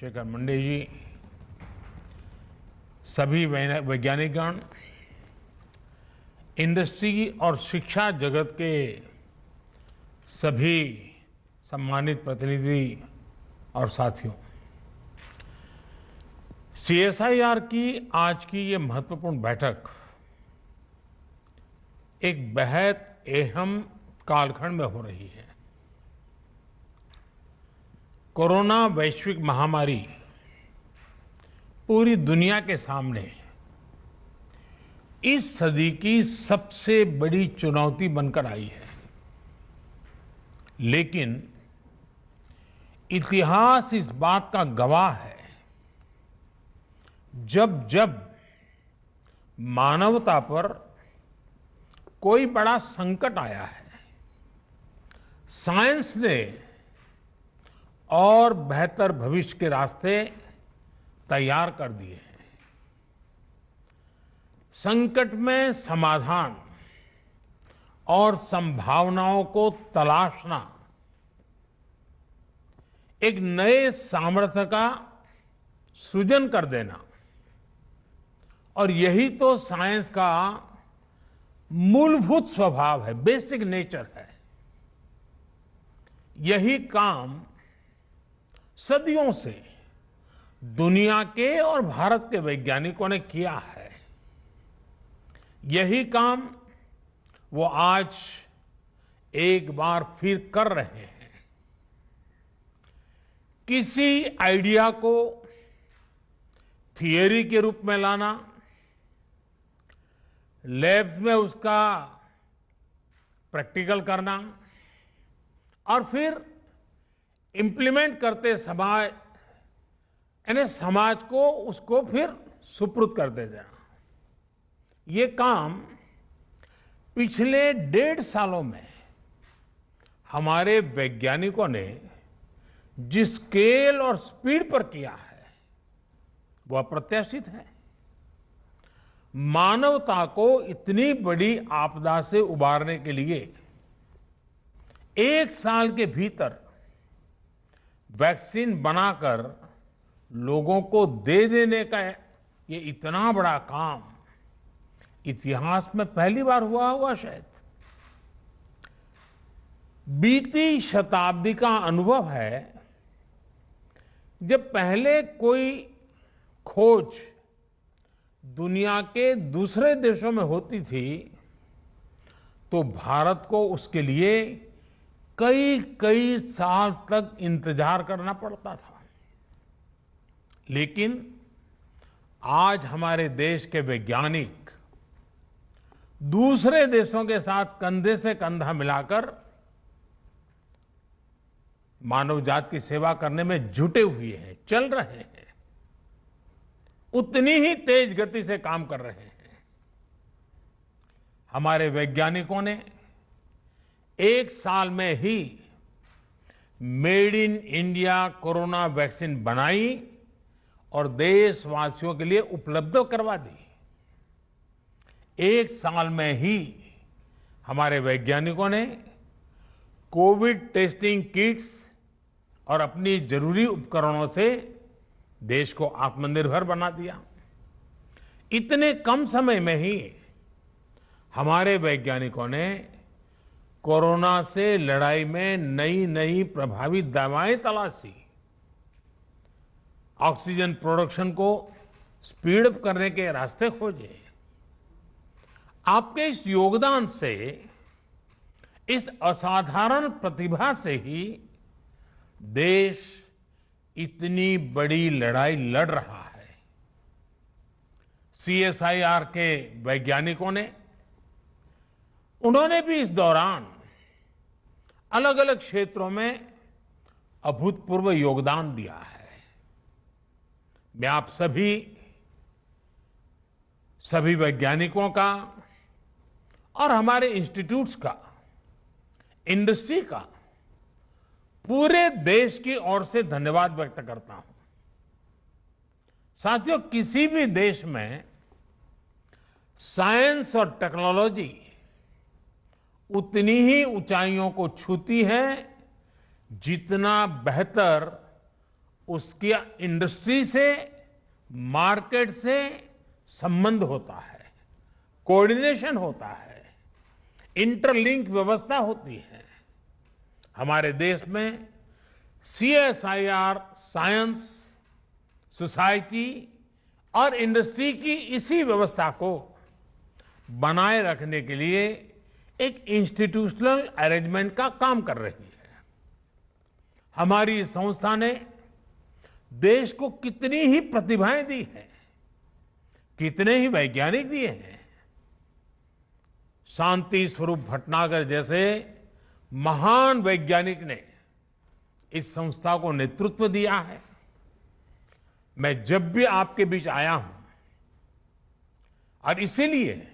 Shekhar Monday जी, सभी वैज्ञानिकगण, industry और शिक्षा जगत के सभी सम्मानित प्रतिनिधि और साथियों, सीएसआईआर की आज की ये महत्वपूर्ण बैठक एक बेहद अहम कालखंड में हो रही है। कोरोना वैश्विक महामारी पूरी दुनिया के सामने इस सदी की सबसे बड़ी चुनौती बनकर आई है, लेकिन इतिहास इस बात का गवाह है, जब जब मानवता पर कोई बड़ा संकट आया है, साइंस ने और बेहतर भविष्य के रास्ते तैयार कर दिए हैं। संकट में समाधान और संभावनाओं को तलाशना एक नए सामर्थ्य का सृजन कर देना, और यही तो साइंस का मूलभूत स्वभाव है, बेसिक नेचर है। यही काम सदियों से दुनिया के और भारत के वैज्ञानिकों ने किया है। यही काम वो आज एक बार फिर कर रहे हैं। किसी आइडिया को थियरी के रूप में लाना, लैब में उसका प्रैक्टिकल करना और फिर इम्प्लीमेंट करते समाज यानी समाज को उसको फिर सुपुर्द कर दे देना, ये काम पिछले 1.5 सालों में हमारे वैज्ञानिकों ने जिस स्केल और स्पीड पर किया है वो अप्रत्याशित है। मानवता को इतनी बड़ी आपदा से उबारने के लिए 1 साल के भीतर वैक्सीन बनाकर लोगों को दे देने का ये इतना बड़ा काम इतिहास में पहली बार हुआ होगा शायद। बीती शताब्दी का अनुभव है, जब पहले कोई खोज दुनिया के दूसरे देशों में होती थी तो भारत को उसके लिए कई कई साल तक इंतजार करना पड़ता था। लेकिन आज हमारे देश के वैज्ञानिक दूसरे देशों के साथ कंधे से कंधा मिलाकर मानव जाति की सेवा करने में जुटे हुए हैं, चल रहे हैं, उतनी ही तेज गति से काम कर रहे हैं। हमारे वैज्ञानिकों ने 1 साल में he made in India corona vaccine बनाई और देशवासियों के लिए उपलब्ध करवा दी। 1 साल में ही हमारे वैज्ञानिकों ने कोविड टेस्टिंग किट्स और अपनी जरूरी उपकरणों से देश को आत्मनिर्भर बना दिया। इतने कम समय में ही हमारे वैज्ञानिकों ने कोरोना से लड़ाई में नई नई प्रभावी दवाएं तलाशी, ऑक्सीजन प्रोडक्शन को स्पीड अप करने के रास्ते खोजे। आपके इस योगदान से, इस असाधारण प्रतिभा से ही देश इतनी बड़ी लड़ाई लड़ रहा है। सीएसआईआर के वैज्ञानिकों ने, उन्होंने भी इस दौरान अलग अलग क्षेत्रों में अभूतपूर्व योगदान दिया है। मैं आप सभी वैज्ञानिकों का और हमारे इंस्टीट्यूट्स का, इंडस्ट्री का, पूरे देश की ओर से धन्यवाद व्यक्त करता हूं। साथियों, किसी भी देश में साइंस और टेक्नोलॉजी उतनी ही ऊंचाइयों को छूती है जितना बेहतर उसकी इंडस्ट्री से, मार्केट से संबंध होता है, कोऑर्डिनेशन होता है, इंटरलिंक व्यवस्था होती है। हमारे देश में सीएसआईआर साइंस, सोसाइटी और इंडस्ट्री की इसी व्यवस्था को बनाए रखने के लिए एक इंस्टीट्यूशनल अरेंजमेंट का काम कर रही है। हमारी इस संस्था ने देश को कितनी ही प्रतिभाएं दी हैं, कितने ही वैज्ञानिक दिए हैं। शांति स्वरूप भटनागर जैसे महान वैज्ञानिक ने इस संस्था को नेतृत्व दिया है। मैं जब भी आपके बीच आया हूं और इसीलिए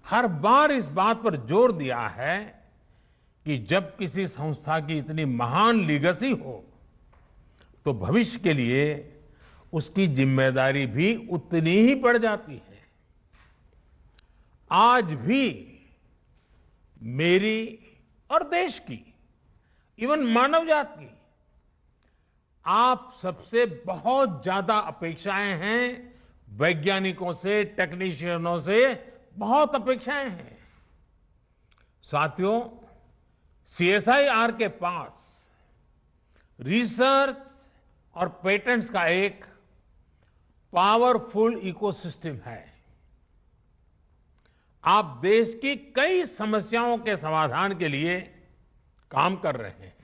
हर बार इस बात पर जोर दिया है कि जब किसी संस्था की इतनी महान लीगेसी हो तो भविष्य के लिए उसकी जिम्मेदारी भी उतनी ही बढ़ जाती है। आज भी मेरी और देश की, इवन मानव जात की, आप सबसे बहुत ज्यादा अपेक्षाएं हैं। वैज्ञानिकों से, टेक्नीशियनों से बहुत अपेक्षाएं हैं। साथियों, सीएसआईआर के पास रिसर्च और पेटेंट्स का एक पावरफुल इकोसिस्टम है। आप देश की कई समस्याओं के समाधान के लिए काम कर रहे हैं,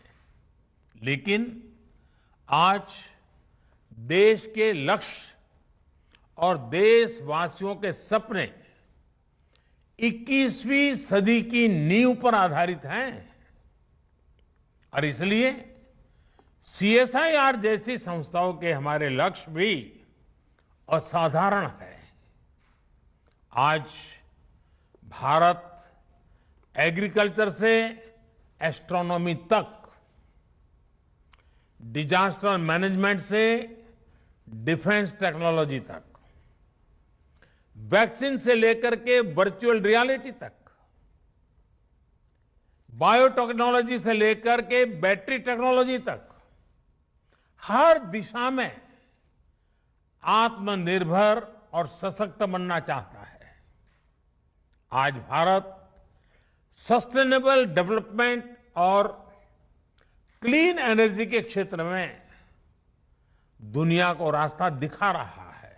लेकिन आज देश के लक्ष्य और देशवासियों के सपने 21वीं सदी की नींव पर आधारित हैं और इसलिए सीएसआईआर जैसी संस्थाओं के हमारे लक्ष्य भी असाधारण है। आज भारत एग्रीकल्चर से एस्ट्रोनॉमी तक, डिजास्टर मैनेजमेंट से डिफेंस टेक्नोलॉजी तक, वैक्सीन से लेकर के वर्चुअल रियलिटी तक, बायोटेक्नोलॉजी से लेकर के बैटरी टेक्नोलॉजी तक, हर दिशा में आत्मनिर्भर और सशक्त बनना चाहता है। आज भारत सस्टेनेबल डेवलपमेंट और क्लीन एनर्जी के क्षेत्र में दुनिया को रास्ता दिखा रहा है।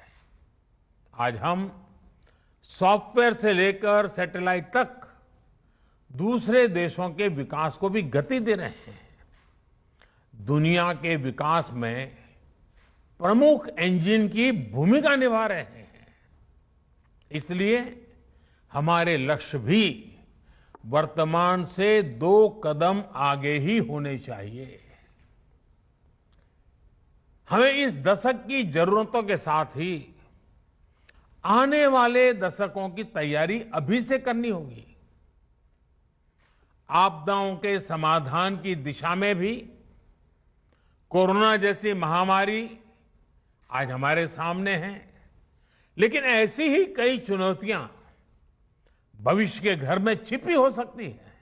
आज हम सॉफ्टवेयर से लेकर सैटेलाइट तक दूसरे देशों के विकास को भी गति दे रहे हैं। दुनिया के विकास में प्रमुख इंजन की भूमिका निभा रहे हैं। इसलिए हमारे लक्ष्य भी वर्तमान से 2 कदम आगे ही होने चाहिए। हमें इस दशक की जरूरतों के साथ ही आने वाले दशकों की तैयारी अभी से करनी होगी। आपदाओं के समाधान की दिशा में भी कोरोना जैसी महामारी आज हमारे सामने है, लेकिन ऐसी ही कई चुनौतियां भविष्य के घर में छिपी हो सकती है।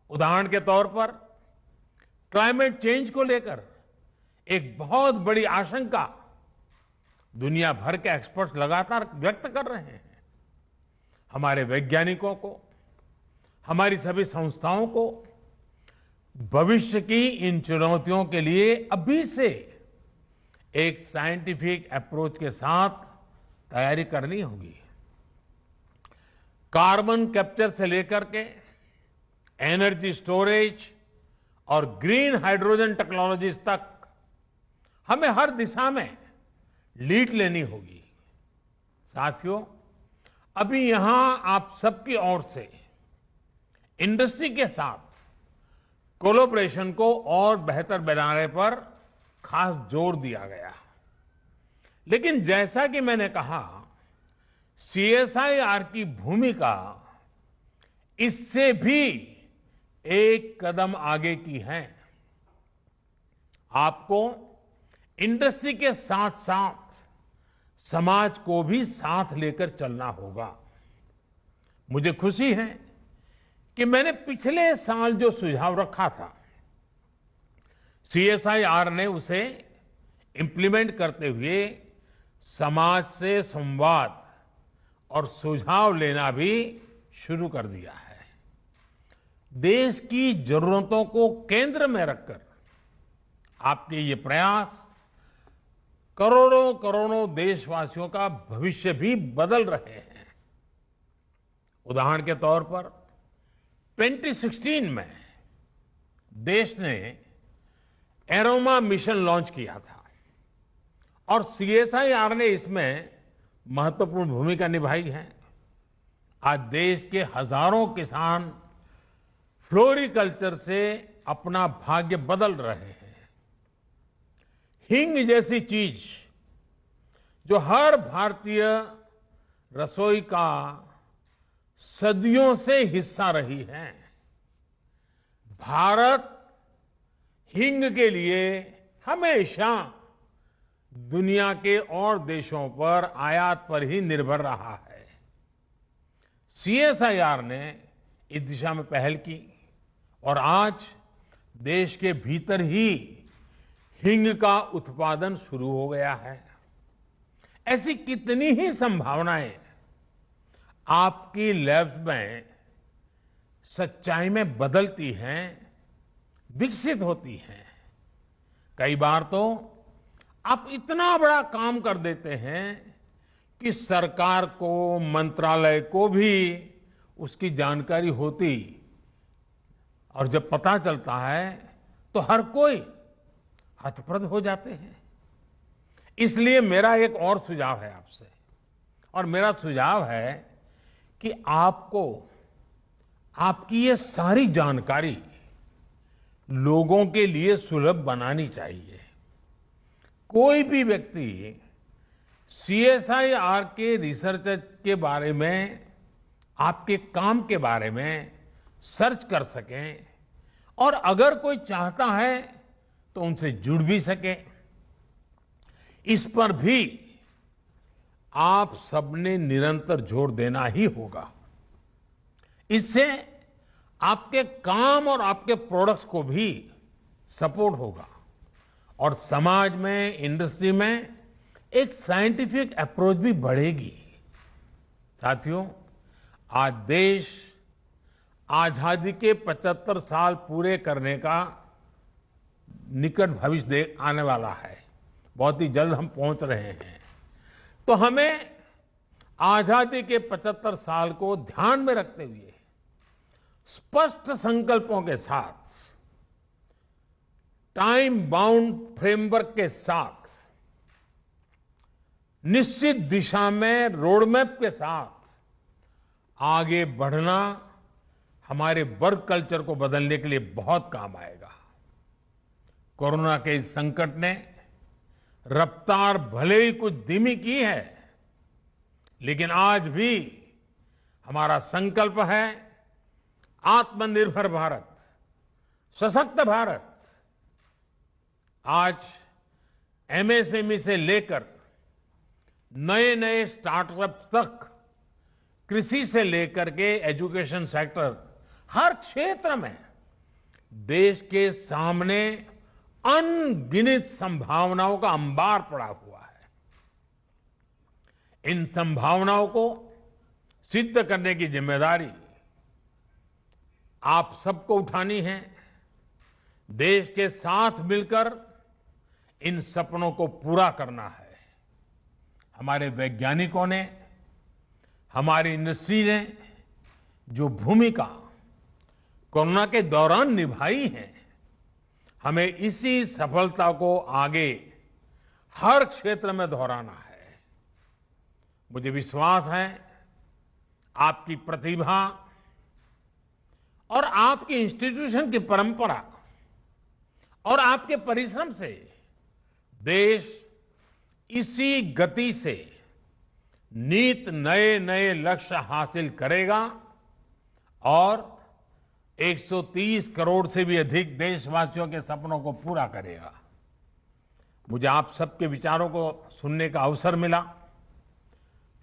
उदाहरण के तौर पर क्लाइमेट चेंज को लेकर एक बहुत बड़ी आशंका दुनिया भर के एक्सपर्ट्स लगातार व्यक्त कर रहे हैं। हमारे वैज्ञानिकों को, हमारी सभी संस्थाओं को भविष्य की इन चुनौतियों के लिए अभी से एक साइंटिफिक अप्रोच के साथ तैयारी करनी होगी। कार्बन कैप्चर से लेकर के एनर्जी स्टोरेज और ग्रीन हाइड्रोजन टेक्नोलॉजीज तक हमें हर दिशा में लीड लेनी होगी। साथियों, अभी यहां आप सबकी ओर से इंडस्ट्री के साथ कोलैबोरेशन को और बेहतर बनाने पर खास जोर दिया गया। लेकिन जैसा कि मैंने कहा, सीएसआईआर की भूमिका इससे भी एक कदम आगे की है। आपको इंडस्ट्री के साथ साथ समाज को भी साथ लेकर चलना होगा। मुझे खुशी है कि मैंने पिछले साल जो सुझाव रखा था, सीएसआईआर ने उसे इम्प्लीमेंट करते हुए समाज से संवाद और सुझाव लेना भी शुरू कर दिया है। देश की जरूरतों को केंद्र में रखकर आपके ये प्रयास करोड़ों करोड़ों देशवासियों का भविष्य भी बदल रहे हैं। उदाहरण के तौर पर 2016 में देश ने एरोमा मिशन लॉन्च किया था और सीएसआईआर ने इसमें महत्वपूर्ण भूमिका निभाई है। आज देश के हजारों किसान फ्लोरिकल्चर से अपना भाग्य बदल रहे हैं। हींग जैसी चीज जो हर भारतीय रसोई का सदियों से हिस्सा रही है, भारत हींग के लिए हमेशा दुनिया के और देशों पर आयात पर ही निर्भर रहा है। सीएसआईआर ने इस दिशा में पहल की और आज देश के भीतर ही हींग का उत्पादन शुरू हो गया है। ऐसी कितनी ही संभावनाएं आपकी लैब्स में सच्चाई में बदलती हैं, विकसित होती हैं। कई बार तो आप इतना बड़ा काम कर देते हैं कि सरकार को, मंत्रालय को भी उसकी जानकारी होती और जब पता चलता है तो हर कोई हतप्रभ हो जाते हैं। इसलिए मेरा एक और सुझाव है आपसे, और मेरा सुझाव है कि आपको आपकी ये सारी जानकारी लोगों के लिए सुलभ बनानी चाहिए। कोई भी व्यक्ति सीएसआईआर के रिसर्च के बारे में, आपके काम के बारे में सर्च कर सकें और अगर कोई चाहता है तो उनसे जुड़ भी सके। इस पर भी आप सबने निरंतर जोर देना ही होगा। इससे आपके काम और आपके प्रोडक्ट्स को भी सपोर्ट होगा और समाज में, इंडस्ट्री में एक साइंटिफिक अप्रोच भी बढ़ेगी। साथियों, आज देश आजादी के 75 साल पूरे करने का निकट भविष्य आने वाला है। बहुत ही जल्द हम पहुंच रहे हैं। तो हमें आजादी के 75 साल को ध्यान में रखते हुए स्पष्ट संकल्पों के साथ, टाइम बाउंड फ्रेमवर्क के साथ, निश्चित दिशा में रोडमैप के साथ आगे बढ़ना हमारे वर्क कल्चर को बदलने के लिए बहुत काम आएगा। कोरोना के इस संकट ने रफ्तार भले ही कुछ धीमी की है, लेकिन आज भी हमारा संकल्प है आत्मनिर्भर भारत, सशक्त भारत। आज एमएसएमई से लेकर नए नए स्टार्टअप तक, कृषि से लेकर के एजुकेशन सेक्टर, हर क्षेत्र में देश के सामने अनगिनत संभावनाओं का अंबार पड़ा हुआ है। इन संभावनाओं को सिद्ध करने की जिम्मेदारी आप सबको उठानी है। देश के साथ मिलकर इन सपनों को पूरा करना है। हमारे वैज्ञानिकों ने, हमारी इंडस्ट्री ने जो भूमिका कोरोना के दौरान निभाई है, हमें इसी सफलता को आगे हर क्षेत्र में दोहराना है। मुझे विश्वास है आपकी प्रतिभा और आपकी इंस्टीट्यूशन की परंपरा और आपके परिश्रम से देश इसी गति से नित नए नए लक्ष्य हासिल करेगा और 130 करोड़ से भी अधिक देशवासियों के सपनों को पूरा करेगा। मुझे आप सबके विचारों को सुनने का अवसर मिला।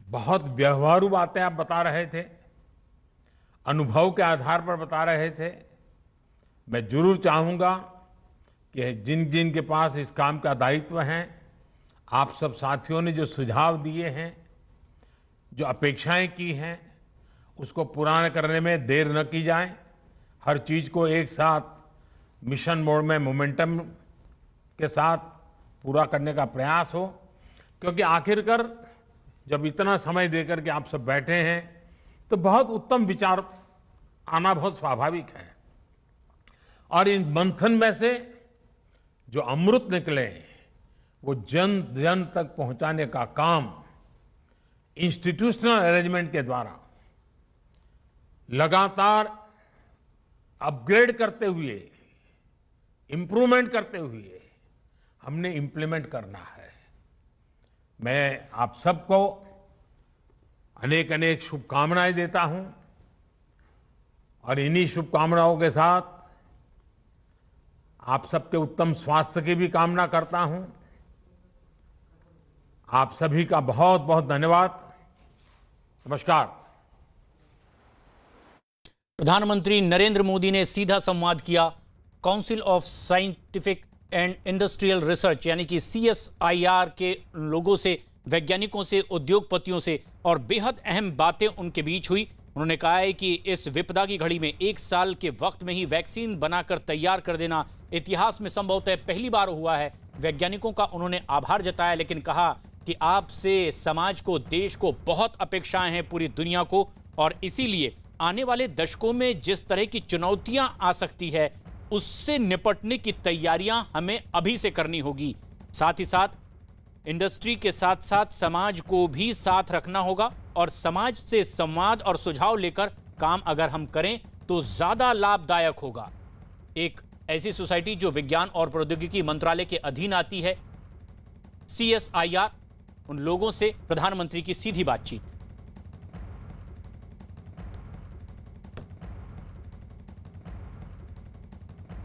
बहुत व्यवहारू बातें आप बता रहे थे, अनुभव के आधार पर बता रहे थे। मैं जरूर चाहूंगा कि जिन जिन के पास इस काम का दायित्व है आप सब साथियों ने जो सुझाव दिए हैं, जो अपेक्षाएं की हैं, उसको पूरा करने में देर न की जाए। हर चीज को एक साथ मिशन मोड में मोमेंटम के साथ पूरा करने का प्रयास हो, क्योंकि आखिरकार जब इतना समय देकर के आप सब बैठे हैं तो बहुत उत्तम विचार आना बहुत स्वाभाविक है। और इन मंथन में से जो अमृत निकले वो जन जन तक पहुंचाने का काम इंस्टीट्यूशनल अरेंजमेंट के द्वारा लगातार अपग्रेड करते हुए, इंप्रूवमेंट करते हुए हमने इंप्लीमेंट करना है। मैं आप सबको अनेक अनेक शुभकामनाएं देता हूं और इन्हीं शुभकामनाओं के साथ आप सबके उत्तम स्वास्थ्य की भी कामना करता हूं। आप सभी का बहुत बहुत धन्यवाद। नमस्कार। प्रधानमंत्री नरेंद्र मोदी ने सीधा संवाद किया council of scientific and industrial research यानी कि CSIR के लोगों से, वैज्ञानिकों से, उद्योगपतियों से, और बेहद अहम बातें उनके बीच हुई। उन्होंने कहा है कि इस विपदा की घड़ी में 1 साल के वक्त में ही वैक्सीन बनाकर तैयार कर देना इतिहास में संभवतः पहली बार हुआ है। वैज्ञानिकों का उन्होंने आभार जताया, लेकिन कहा कि आपसे समाज को, देश को बहुत अपेक्षाएं हैं, पूरी दुनिया को, और इसीलिए आने वाले दशकों में जिस तरह की चुनौतियां आ सकती है उससे निपटने की तैयारियां हमें अभी से करनी होगी। साथ ही साथ इंडस्ट्री के साथ साथ समाज को भी साथ रखना होगा और समाज से संवाद और सुझाव लेकर काम अगर हम करें तो ज्यादा लाभदायक होगा। एक ऐसी सोसाइटी जो विज्ञान और प्रौद्योगिकी मंत्रालय के अधीन आती है, CSIR, उन लोगों से प्रधानमंत्री की सीधी बातचीत।